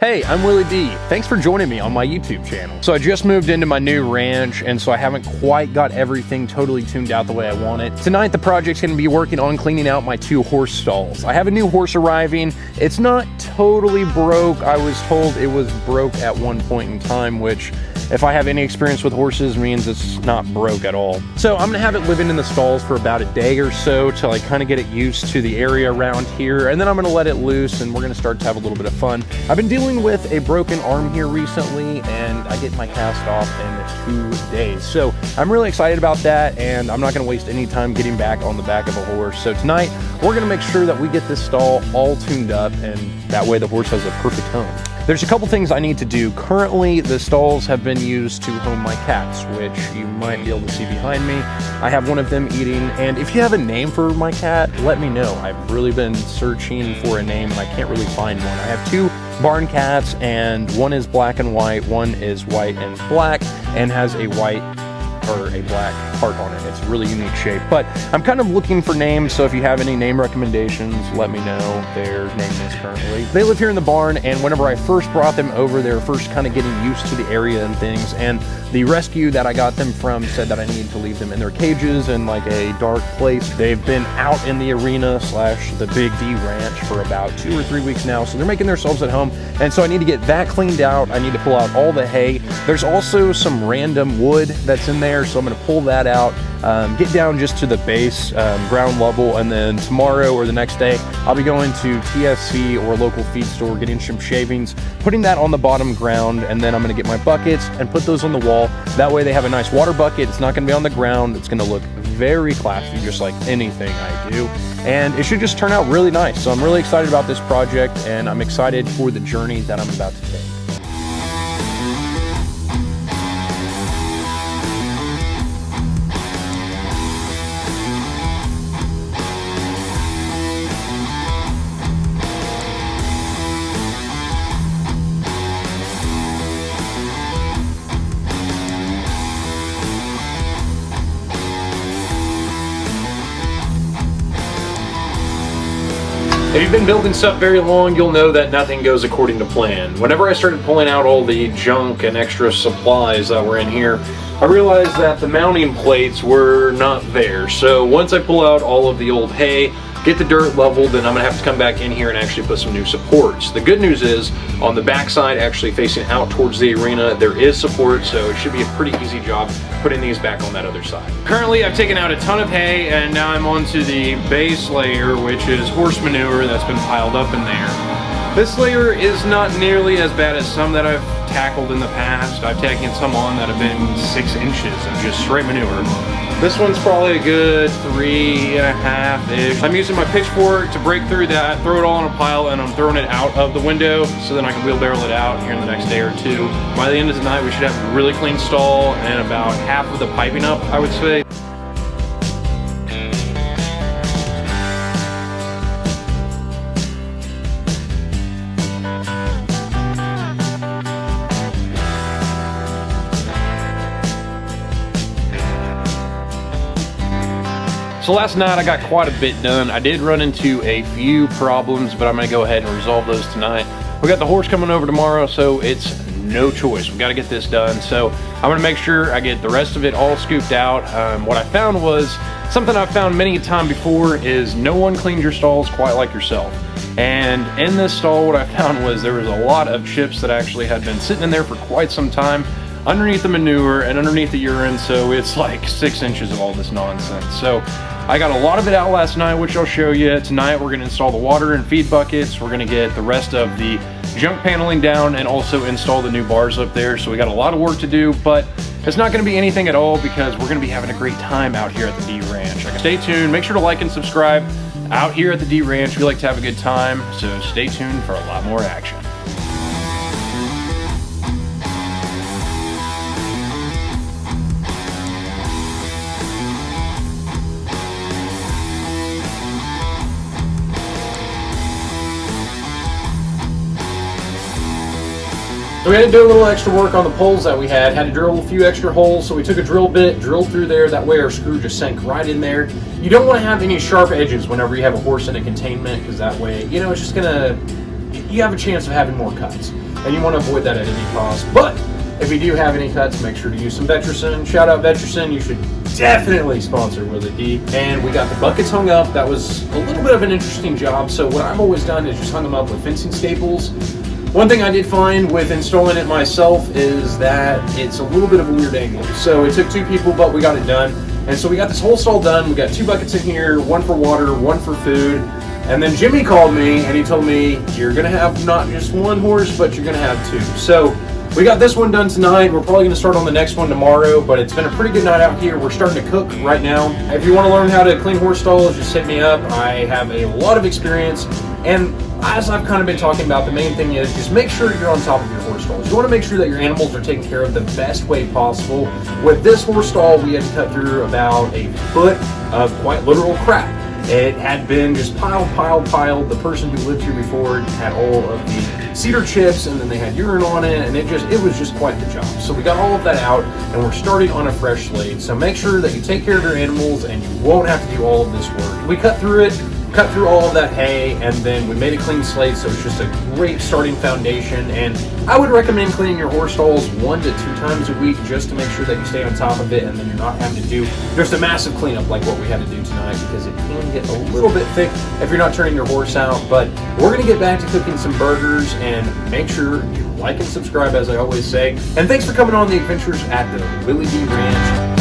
Hey, I'm Willie D. Thanks for joining me on my YouTube channel. So I just moved into my new ranch, and so I haven't quite got everything totally tuned out the way I want it. Tonight, the project's gonna be working on cleaning out my 2 horse stalls. I have a new horse arriving. It's not totally broke. I was told it was broke at one point in time, which, if I have any experience with horses, means it's not broke at all. So I'm gonna have it living in the stalls for about a day or so till I kind of get it used to the area around here, and then I'm gonna let it loose and we're gonna start to have a little bit of fun. I've been dealing with a broken arm here recently, and I get my cast off in 2 days. So I'm really excited about that, and I'm not gonna waste any time getting back on the back of a horse. So tonight, we're gonna make sure that we get this stall all tuned up, and that way the horse has a perfect home. There's a couple things I need to do. Currently, the stalls have been used to home my cats, which you might be able to see behind me. I have one of them eating, and if you have a name for my cat, let me know. I've really been searching for a name, and I can't really find one. I have 2 barn cats, and one is black and white, one is white and black, and has a white or a black heart on it. It's a really unique shape, but I'm kind of looking for names, so if you have any name recommendations, let me know. Their name is currently. They live here in the barn, and whenever I first brought them over, they were first kind of getting used to the area and things, and the rescue that I got them from said that I needed to leave them in their cages in like a dark place. They've been out in the arena / the Big D Ranch for about 2 or 3 weeks now, so they're making themselves at home, and so I need to get that cleaned out. I need to pull out all the hay. There's also some random wood that's in there, so I'm going to pull that out, get down just to the base, ground level, and then tomorrow or the next day, I'll be going to TSC or a local feed store, getting some shavings, putting that on the bottom ground, and then I'm going to get my buckets and put those on the wall. That way they have a nice water bucket. It's not going to be on the ground. It's going to look very classy, just like anything I do, and it should just turn out really nice. So I'm really excited about this project, and I'm excited for the journey that I'm about to take. If you've been building stuff very long, you'll know that nothing goes according to plan. Whenever I started pulling out all the junk and extra supplies that were in here, I realized that the mounting plates were not there. So once I pull out all of the old hay, get the dirt leveled, then I'm gonna have to come back in here and actually put some new supports. The good news is, on the backside, actually facing out towards the arena, there is support, so it should be a pretty easy job putting these back on that other side. Currently, I've taken out a ton of hay, and now I'm onto the base layer, which is horse manure that's been piled up in there. This layer is not nearly as bad as some that I've tackled in the past. I've taken some on that have been 6 inches of just straight manure. This one's probably a good 3.5-ish. I'm using my pitchfork to break through that, throw it all in a pile, and I'm throwing it out of the window so then I can wheelbarrow it out here in the next day or 2. By the end of the night, we should have a really clean stall and about half of the piping up, I would say. So last night I got quite a bit done. I did run into a few problems, but I'm gonna go ahead and resolve those tonight. We got the horse coming over tomorrow, so it's no choice. We gotta get this done. So I'm gonna make sure I get the rest of it all scooped out. What I found was, something I've found many a time before, is no one cleans your stalls quite like yourself. And in this stall, what I found was there was a lot of chips that actually had been sitting in there for quite some time, underneath the manure and underneath the urine, so it's like 6 inches of all this nonsense. So I got a lot of it out last night, which I'll show you. Tonight we're gonna install the water and feed buckets. We're gonna get the rest of the junk paneling down and also install the new bars up there. So we got a lot of work to do, but it's not gonna be anything at all because we're gonna be having a great time out here at the D Ranch. Stay tuned, make sure to like and subscribe. Out here at the D Ranch, we like to have a good time, so stay tuned for a lot more action. So we had to do a little extra work on the poles that we had to drill a few extra holes, so we took a drill bit, drilled through there, that way our screw just sank right in there. You don't want to have any sharp edges whenever you have a horse in a containment, because that way, you know, it's just gonna you have a chance of having more cuts. And you want to avoid that at any cost. But if you do have any cuts, make sure to use some Vetricyn. Shout out Vetricyn. You should definitely sponsor Willie D. And we got the buckets hung up. That was a little bit of an interesting job. So what I've always done is just hung them up with fencing staples. One thing I did find with installing it myself is that it's a little bit of a weird angle. So it took 2 people, but we got it done. And so we got this whole stall done. We got 2 buckets in here, 1 for water, 1 for food. And then Jimmy called me and he told me, you're gonna have not just 1 horse, but you're gonna have 2. So we got this one done tonight. We're probably gonna start on the next one tomorrow, but it's been a pretty good night out here. We're starting to cook right now. If you wanna learn how to clean horse stalls, just hit me up. I have a lot of experience. And as I've kind of been talking about, the main thing is just make sure you're on top of your horse stalls. You want to make sure that your animals are taken care of the best way possible. With this horse stall, we had to cut through about a foot of quite literal crap. It had been just piled. The person who lived here before had all of the cedar chips, and then they had urine on it, and it was just quite the job. So we got all of that out, and we're starting on a fresh slate. So make sure that you take care of your animals, and you won't have to do all of this work. We cut through all of that hay, and then we made a clean slate, so it's just a great starting foundation. And I would recommend cleaning your horse stalls 1 to 2 times a week just to make sure that you stay on top of it, and then you're not having to do just a massive cleanup like what we had to do tonight, because it can get a little bit thick if you're not turning your horse out. But we're going to get back to cooking some burgers, and make sure you like and subscribe, as I always say. And thanks for coming on the adventures at the Willie D Ranch.